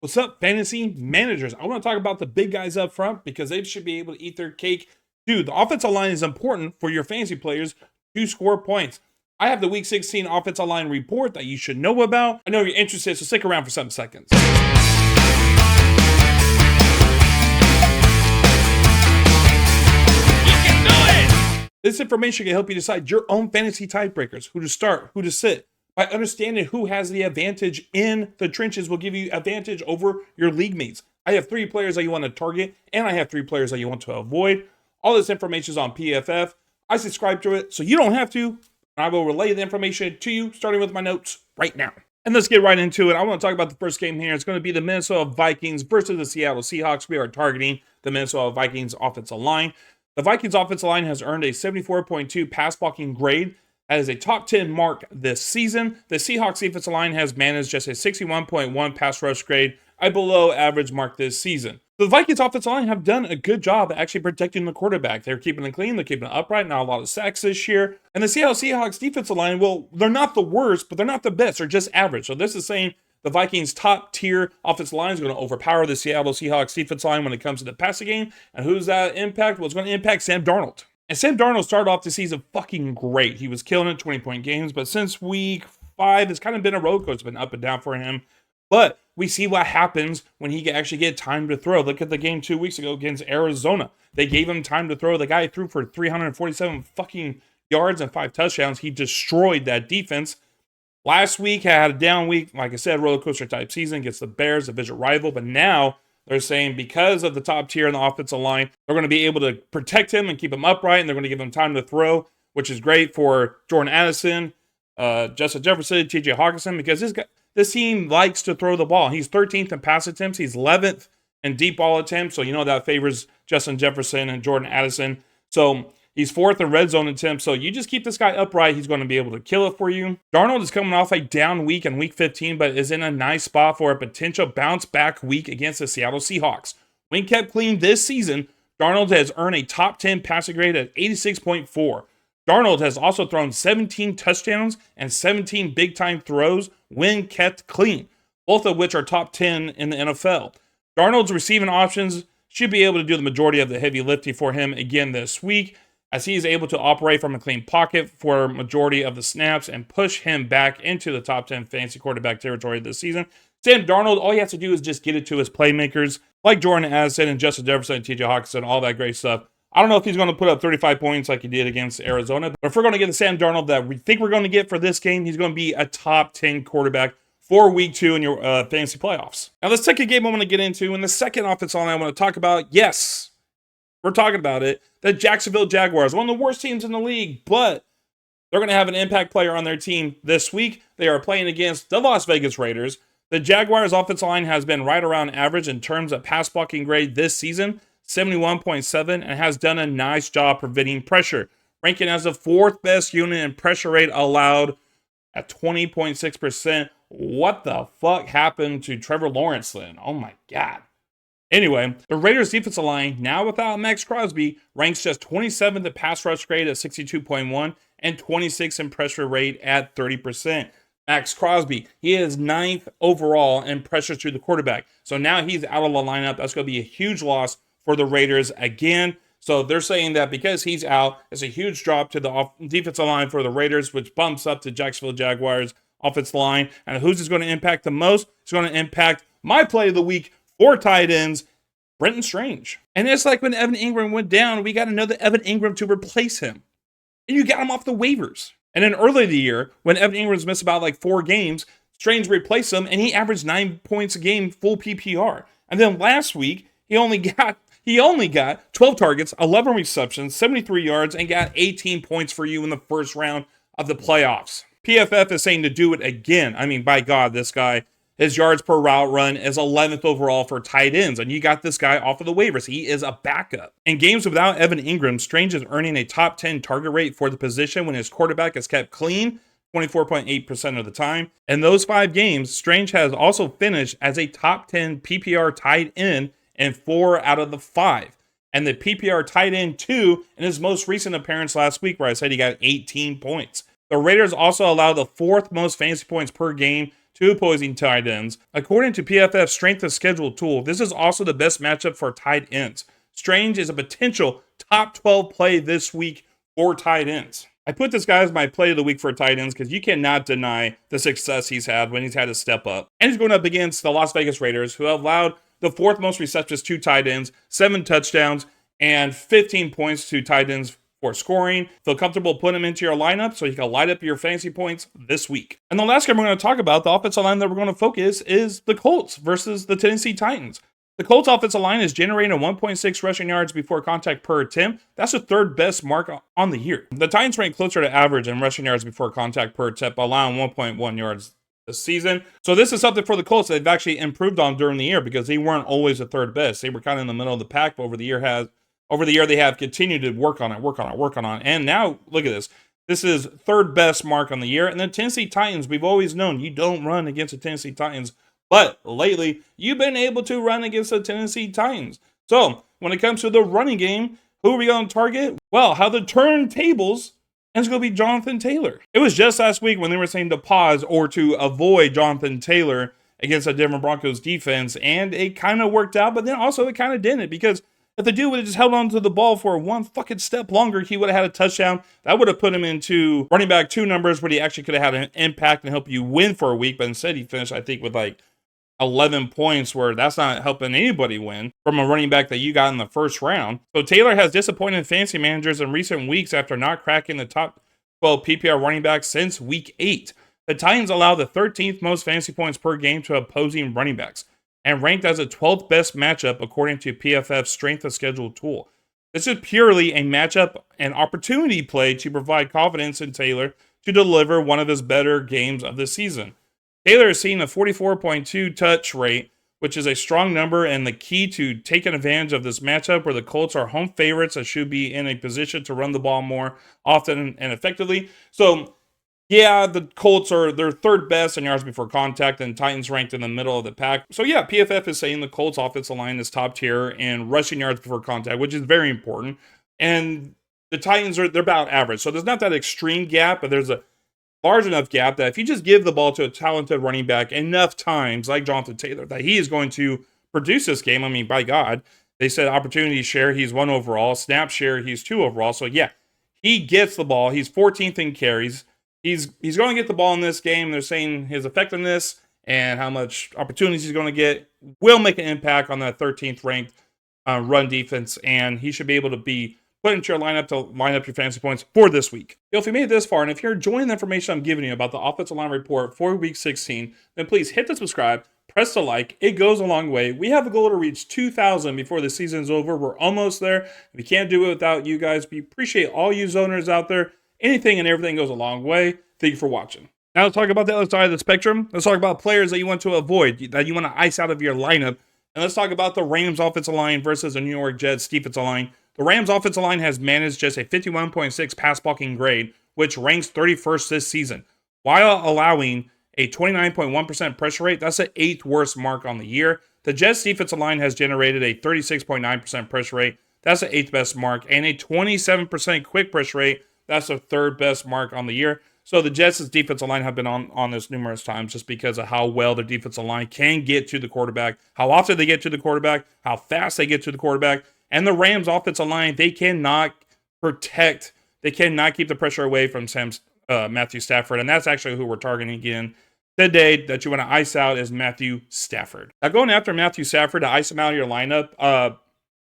What's up, fantasy managers? I want to talk about the big guys up front because they should be able to eat their cake. Dude, the offensive line is important for your fantasy players to score points. I have the Week 16 offensive line report that you should know about. I know you're interested, so stick around for 7 seconds. This information can help you decide your own fantasy tiebreakers, who to start, who to sit. By understanding who has the advantage in the trenches will give you advantage over your league mates. I have 3 players that you want to target, and I have 3 players that you want to avoid. All this information is on PFF. I subscribe to it, so you don't have to. I will relay the information to you, starting with my notes right now. And let's get right into it. I want to talk about the first game here. It's going to be the Minnesota Vikings versus the Seattle Seahawks. We are targeting the Minnesota Vikings offensive line. The Vikings offensive line has earned a 74.2 pass blocking grade. That is a top 10 mark this season. The Seahawks defensive line has managed just a 61.1 pass rush grade, a below average mark this season. The Vikings offensive line have done a good job at actually protecting the quarterback. They're keeping it clean, they're keeping it upright, not a lot of sacks this year. And the Seattle Seahawks defensive line, well, they're not the worst, but they're not the best. They're just average. So this is saying the Vikings top tier offensive line is going to overpower the Seattle Seahawks defensive line when it comes to the passing game. And who's that impact? Well, it's going to impact Sam Darnold. And Sam Darnold started off the season fucking great. He was killing it, 20-point games. But since week 5, it's kind of been a roller coaster. It's been up and down for him. But we see what happens when he actually get time to throw. Look at the game 2 weeks ago against Arizona. They gave him time to throw. The guy threw for 347 fucking yards and 5 touchdowns. He destroyed that defense. Last week, had a down week. Like I said, roller coaster type season against the Bears, a division rival. But now they're saying because of the top tier in the offensive line, they're going to be able to protect him and keep him upright, and they're going to give him time to throw, which is great for Jordan Addison, Justin Jefferson, TJ Hawkinson, because this team likes to throw the ball. He's 13th in pass attempts. He's 11th in deep ball attempts, so you know that favors Justin Jefferson and Jordan Addison. So he's 4th in red zone attempts, so you just keep this guy upright. He's going to be able to kill it for you. Darnold is coming off a down week in week 15, but is in a nice spot for a potential bounce back week against the Seattle Seahawks. When kept clean this season, Darnold has earned a top 10 passing grade at 86.4. Darnold has also thrown 17 touchdowns and 17 big-time throws when kept clean, both of which are top 10 in the NFL. Darnold's receiving options should be able to do the majority of the heavy lifting for him again this week, as he is able to operate from a clean pocket for a majority of the snaps and push him back into the top 10 fantasy quarterback territory this season. Sam Darnold, all he has to do is just get it to his playmakers, like Jordan Addison and Justin Jefferson and TJ Hawkinson, all that great stuff. I don't know if he's going to put up 35 points like he did against Arizona, but if we're going to get the Sam Darnold that we think we're going to get for this game, he's going to be a top 10 quarterback for week 2 in your fantasy playoffs. Now, let's take a game I want to get into. In the second offensive line I want to talk about, yes, we're talking about it, the Jacksonville Jaguars, one of the worst teams in the league, but they're going to have an impact player on their team this week. They are playing against the Las Vegas Raiders. The Jaguars' offensive line has been right around average in terms of pass blocking grade this season, 71.7, and has done a nice job preventing pressure, ranking as the 4th best unit in pressure rate allowed at 20.6%. What the fuck happened to Trevor Lawrence then? Oh my God. Anyway, the Raiders' defensive line, now without Max Crosby, ranks just 27th in pass rush grade at 62.1 and 26th in pressure rate at 30%. Max Crosby, he is 9th overall in pressures to the quarterback. So now he's out of the lineup. That's going to be a huge loss for the Raiders again. So they're saying that because he's out, it's a huge drop to the defensive line for the Raiders, which bumps up the Jacksonville Jaguars offensive line. And who's is going to impact the most? It's going to impact my play of the week for tight ends, Brenton Strange. And it's like when Evan Ingram went down, we got another Evan Ingram to replace him. And you got him off the waivers. And then early in the year, when Evan Ingram's missed about like 4 games, Strange replaced him, and he averaged 9 points a game, full PPR. And then last week, he only got 12 targets, 11 receptions, 73 yards, and got 18 points for you in the first round of the playoffs. PFF is saying to do it again. I mean, by God, this guy, his yards per route run is 11th overall for tight ends, and you got this guy off of the waivers. He is a backup. In games without Evan Ingram, Strange is earning a top 10 target rate for the position when his quarterback is kept clean 24.8% of the time. In those 5 games, Strange has also finished as a top 10 PPR tight end in 4 out of the 5. And the PPR tight end 2 in his most recent appearance last week, where I said he got 18 points. The Raiders also allow the 4th most fantasy points per game two opposing tight ends. According to PFF's strength of schedule tool, this is also the best matchup for tight ends. Strange is a potential top 12 play this week for tight ends. I put this guy as my play of the week for tight ends because you cannot deny the success he's had when he's had to step up. And he's going up against the Las Vegas Raiders, who have allowed the fourth most receptions to tight ends, 7 touchdowns, and 15 points to tight ends for scoring. Feel comfortable putting him into your lineup so you can light up your fantasy points this week. And the last game we're going to talk about, the offensive line that we're going to focus, is the Colts versus the Tennessee Titans. The Colts offensive line is generating 1.6 rushing yards before contact per attempt. That's the third best mark on the year. The Titans rank closer to average in rushing yards before contact per attempt, allowing 1.1 yards this season. So this is something for the Colts that they've actually improved on during the year because they weren't always the third best. They were kind of in the middle of the pack, but over the year they have continued to work on it. And now, look at this. This is third best mark on the year. And the Tennessee Titans, we've always known you don't run against the Tennessee Titans. But lately, you've been able to run against the Tennessee Titans. So when it comes to the running game, who are we going to target? Well, how the turntables, and it's going to be Jonathan Taylor. It was just last week when they were saying to pause or to avoid Jonathan Taylor against the Denver Broncos defense. And it kind of worked out, but then also it kind of didn't because if the dude would have just held on to the ball for one fucking step longer, he would have had a touchdown. That would have put him into running back 2 numbers where he actually could have had an impact and help you win for a week. But instead, he finished, I think, with like 11 points, where that's not helping anybody win from a running back that you got in the first round. So Taylor has disappointed fantasy managers in recent weeks after not cracking the top 12 PPR running backs since week 8. The Titans allow the 13th most fantasy points per game to opposing running backs and ranked as the 12th best matchup according to PFF's strength of schedule tool. This is purely a matchup and opportunity play to provide confidence in Taylor to deliver one of his better games of the season. Taylor has seen a 44.2 touch rate, which is a strong number and the key to taking advantage of this matchup where the Colts are home favorites that should be in a position to run the ball more often and effectively. So, yeah, the Colts they're third best in yards before contact, and Titans ranked in the middle of the pack. So, yeah, PFF is saying the Colts offensive line is top tier in rushing yards before contact, which is very important. And the Titans they're about average. So, there's not that extreme gap, but there's a large enough gap that if you just give the ball to a talented running back enough times, like Jonathan Taylor, that he is going to produce this game. I mean, by God, they said opportunity share, he's 1 overall. Snap share, he's 2 overall. So, yeah, he gets the ball. He's 14th in carries. He's going to get the ball in this game. They're saying his effectiveness and how much opportunities he's going to get will make an impact on that 13th ranked run defense, and he should be able to be put into your lineup to line up your fantasy points for this week. If you made it this far, and if you're enjoying the information I'm giving you about the offensive line report for week 16, then please hit the subscribe, press the like. It goes a long way. We have a goal to reach 2,000 before the season's over. We're almost there. We can't do it without you guys. We appreciate all you zoners out there. Anything and everything goes a long way. Thank you for watching. Now let's talk about the other side of the spectrum. Let's talk about players that you want to avoid, that you want to ice out of your lineup. And let's talk about the Rams offensive line versus the New York Jets defensive line. The Rams offensive line has managed just a 51.6 pass blocking grade, which ranks 31st this season, while allowing a 29.1% pressure rate. That's the 8th worst mark on the year. The Jets defensive line has generated a 36.9% pressure rate. That's the 8th best mark, and a 27% quick pressure rate. That's the 3rd best mark on the year. So the Jets' defensive line have been on this numerous times just because of how well their defensive line can get to the quarterback, how often they get to the quarterback, how fast they get to the quarterback. And the Rams' offensive line, they cannot protect, they cannot keep the pressure away from Matthew Stafford. And that's actually who we're targeting again today that you want to ice out is Matthew Stafford. Now, going after Matthew Stafford to ice him out of your lineup,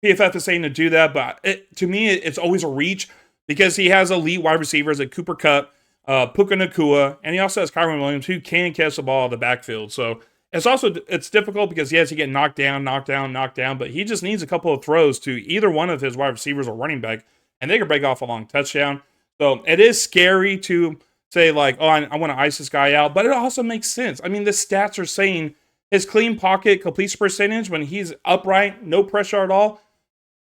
PFF is saying to do that, but to me, it's always a reach because he has elite wide receivers like Cooper Kupp, Puka Nacua, and he also has Kyron Williams who can catch the ball in the backfield. So it's difficult because he has to get knocked down, but he just needs a couple of throws to either one of his wide receivers or running back, and they can break off a long touchdown. So it is scary to say like, oh, I want to ice this guy out, but it also makes sense. I mean, the stats are saying his clean pocket completion percentage when he's upright, no pressure at all,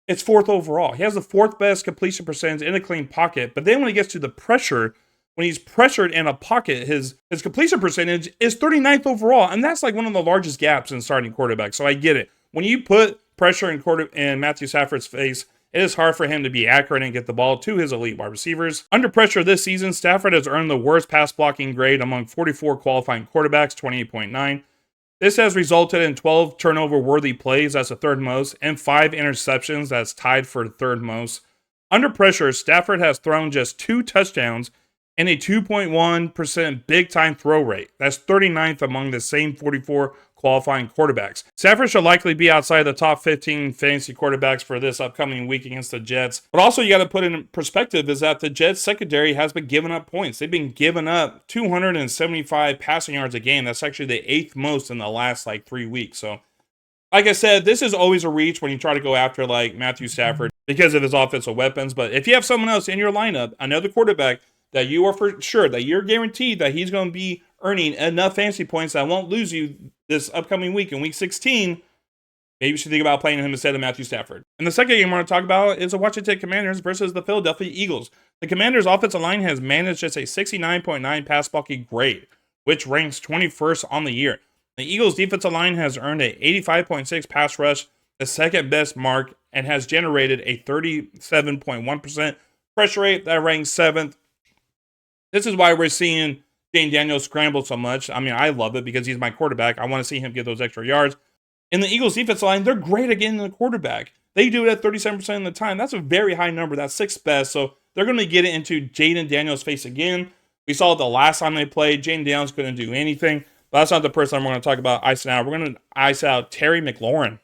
it's 4th overall. He has the 4th best completion percentage in a clean pocket, but then when he gets to the pressure, when he's pressured in a pocket, his completion percentage is 39th overall. And that's like one of the largest gaps in starting quarterback. So I get it. When you put pressure in Matthew Stafford's face it is hard for him to be accurate and get the ball to his elite wide receivers. Under pressure this season, Stafford has earned the worst pass blocking grade among 44 qualifying quarterbacks, 28.9. This has resulted in 12 turnover-worthy plays, that's the third most, and 5 interceptions, that's tied for third most. Under pressure, Stafford has thrown just 2 touchdowns and a 2.1% big-time throw rate. That's 39th among the same 44 qualifying quarterbacks. Stafford should likely be outside the top 15 fantasy quarterbacks for this upcoming week against the Jets. But also you got to put in perspective is that the Jets secondary has been giving up points. They've been giving up 275 passing yards a game. That's actually the 8th most in the last 3 weeks. So like I said, this is always a reach when you try to go after Matthew Stafford because of his offensive weapons. But if you have someone else in your lineup, another quarterback that you are for sure, that you're guaranteed that he's going to be earning enough fantasy points that won't lose you this upcoming week in week 16, maybe you should think about playing him instead of Matthew Stafford. And the second game I want to talk about is the Washington Commanders versus the Philadelphia Eagles. The Commanders' offensive line has managed just a 69.9 pass blocking grade, which ranks 21st on the year. The Eagles' defensive line has earned a 85.6 pass rush, the second best mark, and has generated a 37.1% pressure rate that ranks 7th. This is why we're seeing Dane Daniels scramble so much. I mean, I love it because he's my quarterback. I want to see him get those extra yards. In the Eagles' defensive line, they're great at getting the quarterback. They do it at 37% of the time. That's a very high number. That's 6th best. So they're going to get it into Jaden Daniels' face again. We saw it the last time they played. Jaden Daniels couldn't do anything. But that's not the person I'm going to talk about icing out. We're going to ice out Terry McLaurin.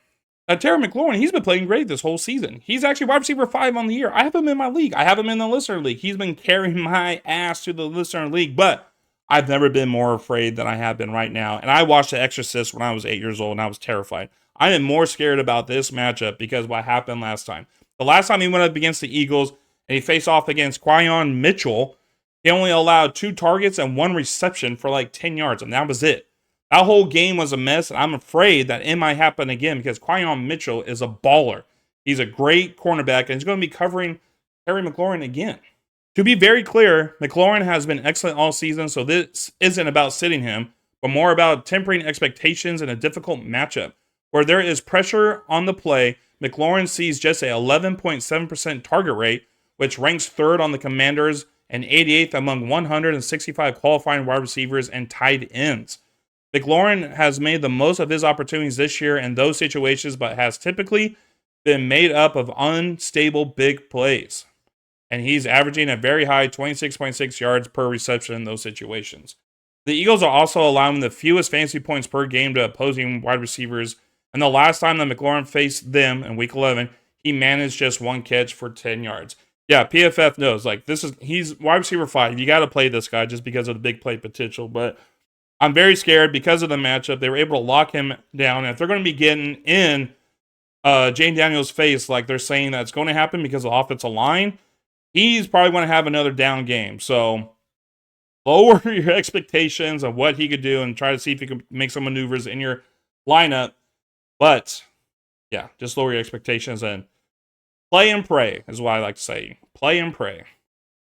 Terry McLaurin, he's been playing great this whole season. He's actually wide receiver 5 on the year. I have him in my league. I have him in the listener league. He's been carrying my ass to the listener league, but I've never been more afraid than I have been right now. And I watched The Exorcist when I was 8 years old, and I was terrified. I am more scared about this matchup because what happened last time. The last time he went up against the Eagles and he faced off against Quyon Mitchell, he only allowed 2 targets and 1 reception for 10 yards, and that was it. That whole game was a mess, and I'm afraid that it might happen again because Quyon Mitchell is a baller. He's a great cornerback, and he's going to be covering Terry McLaurin again. To be very clear, McLaurin has been excellent all season, so this isn't about sitting him, but more about tempering expectations in a difficult matchup. Where there is pressure on the play, McLaurin sees just a 11.7% target rate, which ranks 3rd on the Commanders and 88th among 165 qualifying wide receivers and tight ends. McLaurin has made the most of his opportunities this year in those situations, but has typically been made up of unstable big plays. And he's averaging a very high 26.6 yards per reception in those situations. The Eagles are also allowing the fewest fantasy points per game to opposing wide receivers. And the last time that McLaurin faced them in week 11, he managed just 1 catch for 10 yards. Yeah, PFF knows. He's wide receiver 5. You got to play this guy just because of the big play potential. But I'm very scared because of the matchup. They were able to lock him down. And if they're going to be getting in Jane Daniels' face, like they're saying that's going to happen because of the offensive line, he's probably going to have another down game. So lower your expectations of what he could do and try to see if you can make some maneuvers in your lineup. But, yeah, just lower your expectations and play and pray is what I like to say. Play and pray.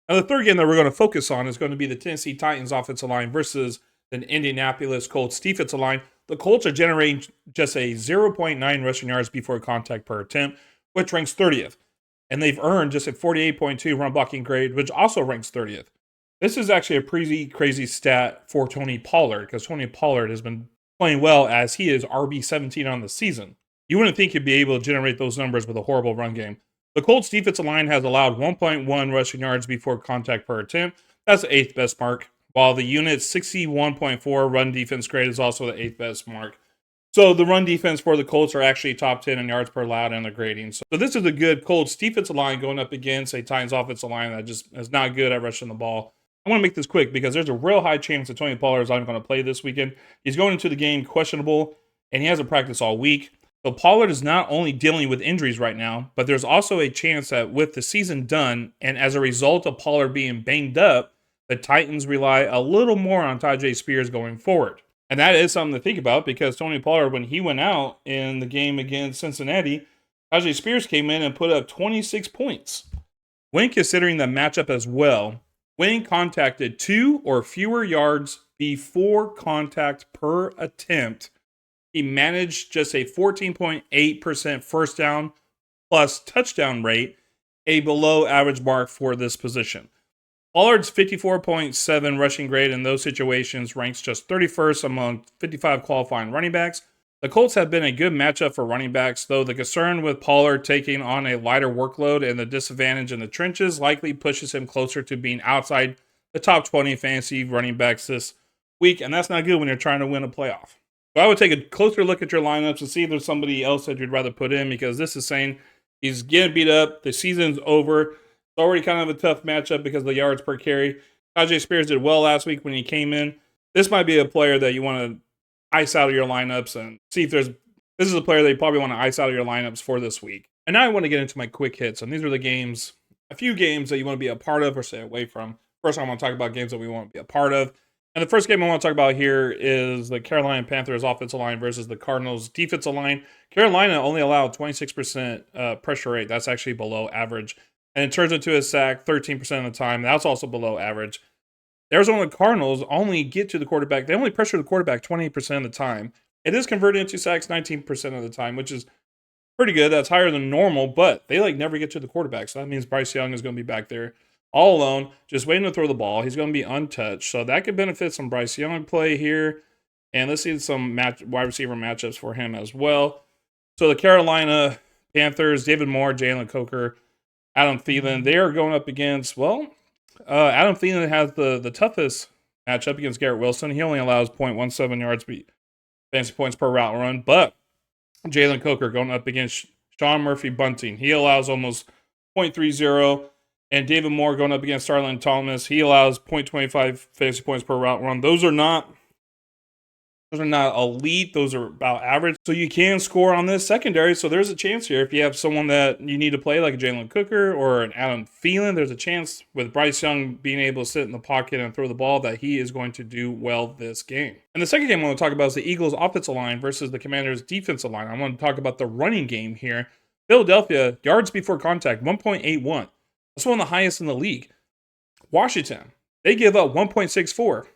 Now, the third game that we're going to focus on is going to be the Tennessee Titans offensive line versus the Indianapolis Colts defensive line. The Colts are generating just a 0.9 rushing yards before contact per attempt, which ranks 30th. And they've earned just a 48.2 run blocking grade, which also ranks 30th. This is actually a pretty crazy stat for Tony Pollard, because Tony Pollard has been playing well as he is RB17 on the season. You wouldn't think he'd be able to generate those numbers with a horrible run game. The Colts defensive line has allowed 1.1 rushing yards before contact per attempt. That's the 8th best mark, while the unit's 61.4 run defense grade is also the 8th best mark. So the run defense for the Colts are actually top 10 in yards per allowed in the grading. So this is a good Colts defensive line going up against a Titans offensive line that just is not good at rushing the ball. I want to make this quick because there's a real high chance that Tony Pollard is not going to play this weekend. He's going into the game questionable, and he hasn't practiced all week. So Pollard is not only dealing with injuries right now, but there's also a chance that with the season done, and as a result of Pollard being banged up, the Titans rely a little more on Tyjae Spears going forward. And that is something to think about because Tony Pollard, when he went out in the game against Cincinnati, Tyjae Spears came in and put up 26 points. When considering the matchup as well, when contacted 2 or fewer yards before contact per attempt, he managed just a 14.8% first down plus touchdown rate, a below average mark for this position. Pollard's 54.7 rushing grade in those situations ranks just 31st among 55 qualifying running backs. The Colts have been a good matchup for running backs, though the concern with Pollard taking on a lighter workload and the disadvantage in the trenches likely pushes him closer to being outside the top 20 fantasy running backs this week, and that's not good when you're trying to win a playoff. So I would take a closer look at your lineups and see if there's somebody else that you'd rather put in, because this is saying he's getting beat up, the season's over. It's already kind of a tough matchup because of the yards per carry. Tajay Spears did well last week when he came in. This might be a player that you want to ice out of your lineups and see if there's... This is a player that you probably want to ice out of your lineups for this week. And now I want to get into my quick hits. And these are the games, a few games that you want to be a part of or stay away from. First, I want to talk about games that we want to be a part of. And the first game I want to talk about here is the Carolina Panthers offensive line versus the Cardinals defensive line. Carolina only allowed 26% pressure rate. That's actually below average. And it turns into a sack 13% of the time. That's also below average. The Arizona Cardinals only get to the quarterback. They only pressure the quarterback 28% of the time. It is converted into sacks 19% of the time, which is pretty good. That's higher than normal, but they never get to the quarterback. So that means Bryce Young is going to be back there all alone, just waiting to throw the ball. He's going to be untouched. So that could benefit some Bryce Young play here. And let's see some wide receiver matchups for him as well. So the Carolina Panthers, David Moore, Jalen Coker, Adam Thielen, they are going up against, Adam Thielen has the toughest matchup against Garrett Wilson. He only allows 0.17 yards fantasy points per route run, but Jalen Coker going up against Sean Murphy Bunting. He allows almost 0.30, and David Moore going up against Starlin Thomas. He allows 0.25 fantasy points per route run. Those are not elite. Those are about average. So you can score on this secondary. So there's a chance here. If you have someone that you need to play like a Jalen Coker or an Adam Thielen, there's a chance with Bryce Young being able to sit in the pocket and throw the ball that he is going to do well this game. And the second game I want to talk about is the Eagles offensive line versus the Commanders defensive line. I want to talk about the running game here. Philadelphia, yards before contact, 1.81. That's one of the highest in the league. Washington, they give up 1.64.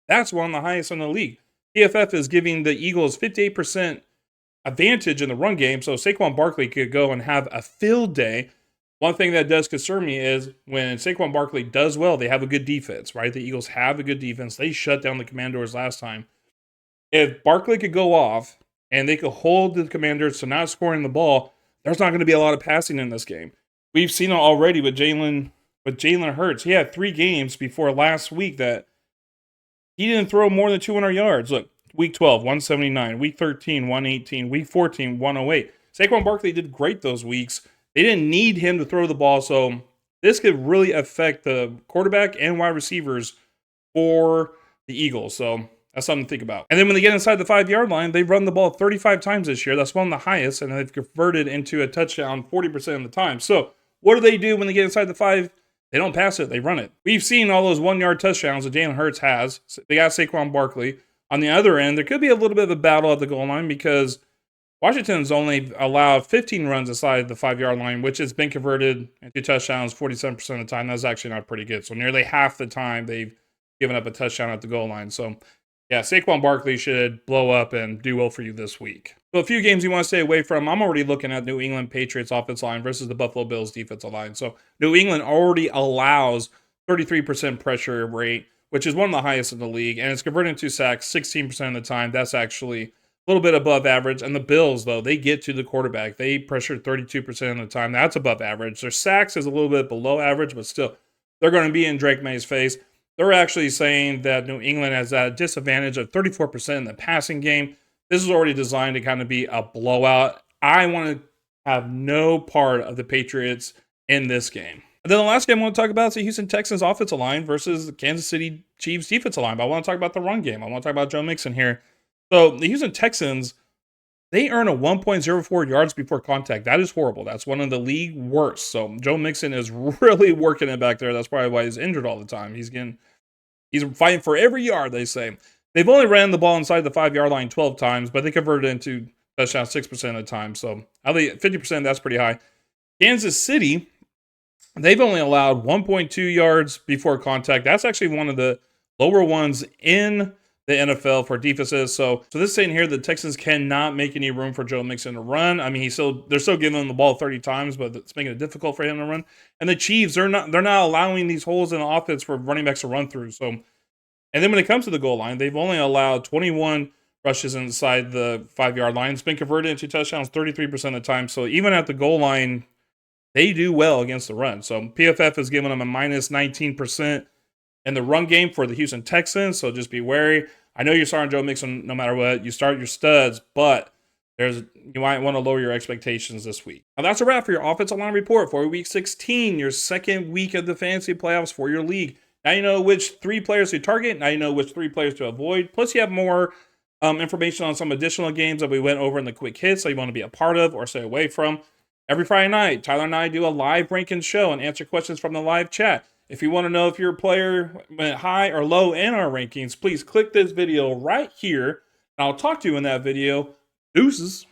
That's one of the highest in the league. PFF is giving the Eagles 58% advantage in the run game, so Saquon Barkley could go and have a field day. One thing that does concern me is when Saquon Barkley does well, they have a good defense, right? The Eagles have a good defense. They shut down the Commanders last time. If Barkley could go off and they could hold the Commanders to not scoring the ball, there's not going to be a lot of passing in this game. We've seen it already with Jalen Hurts. He had 3 games before last week that he didn't throw more than 200 yards. Look, week 12, 179. Week 13, 118. Week 14, 108. Saquon Barkley did great those weeks. They didn't need him to throw the ball, so this could really affect the quarterback and wide receivers for the Eagles. So that's something to think about. And then when they get inside the 5-yard line, they've run the ball 35 times this year. That's one of the highest, and they've converted into a touchdown 40% of the time. So what do they do when they get inside the 5? They don't pass it, they run it. We've seen all those 1-yard touchdowns that Jalen Hurts has. They got Saquon Barkley. On the other end, there could be a little bit of a battle at the goal line because Washington's only allowed 15 runs inside the 5-yard line, which has been converted into touchdowns 47% of the time. That's actually not pretty good. So nearly half the time they've given up a touchdown at the goal line. So yeah, Saquon Barkley should blow up and do well for you this week. So a few games you want to stay away from. I'm already looking at New England Patriots offensive line versus the Buffalo Bills defensive line. So New England already allows 33% pressure rate, which is one of the highest in the league, and it's converted into sacks 16% of the time. That's actually a little bit above average. And the Bills, though, they get to the quarterback. They pressure 32% of the time. That's above average. Their sacks is a little bit below average, but still, they're going to be in Drake May's face. They're actually saying that New England has a disadvantage of 34% in the passing game. This is already designed to kind of be a blowout. I want to have no part of the Patriots in this game. And then the last game I want to talk about is the Houston Texans offensive line versus the Kansas City Chiefs defensive line. But I want to talk about the run game. I want to talk about Joe Mixon here. So the Houston Texans, they earn a 1.04 yards before contact. That is horrible. That's one of the league worst. So Joe Mixon is really working it back there. That's probably why he's injured all the time. He's fighting for every yard, they say. They've only ran the ball inside the 5-yard line 12 times, but they converted into touchdowns 6% of the time. So at least 50%, that's pretty high. Kansas City, they've only allowed 1.2 yards before contact. That's actually one of the lower ones in the NFL for defenses. So this is saying here the Texans cannot make any room for Joe Mixon to run. I mean, they're still giving him the ball 30 times, but it's making it difficult for him to run. And the Chiefs, they're not allowing these holes in the offense for running backs to run through. So, and then when it comes to the goal line, they've only allowed 21 rushes inside the 5-yard line. It's been converted into touchdowns 33% of the time. So even at the goal line, they do well against the run. So PFF has given them a minus 19% in the run game for the Houston Texans. So just be wary. I know you're starting Joe Mixon no matter what. You start your studs, but you might want to lower your expectations this week. Now that's a wrap for your offensive line report for week 16, your second week of the fantasy playoffs for your league. Now you know which 3 players to target. Now you know which 3 players to avoid. Plus you have more information on some additional games that we went over in the quick hits that you want to be a part of or stay away from. Every Friday night, Tyler and I do a live ranking show and answer questions from the live chat. If you want to know if your player went high or low in our rankings, please click this video right here, and I'll talk to you in that video. Deuces.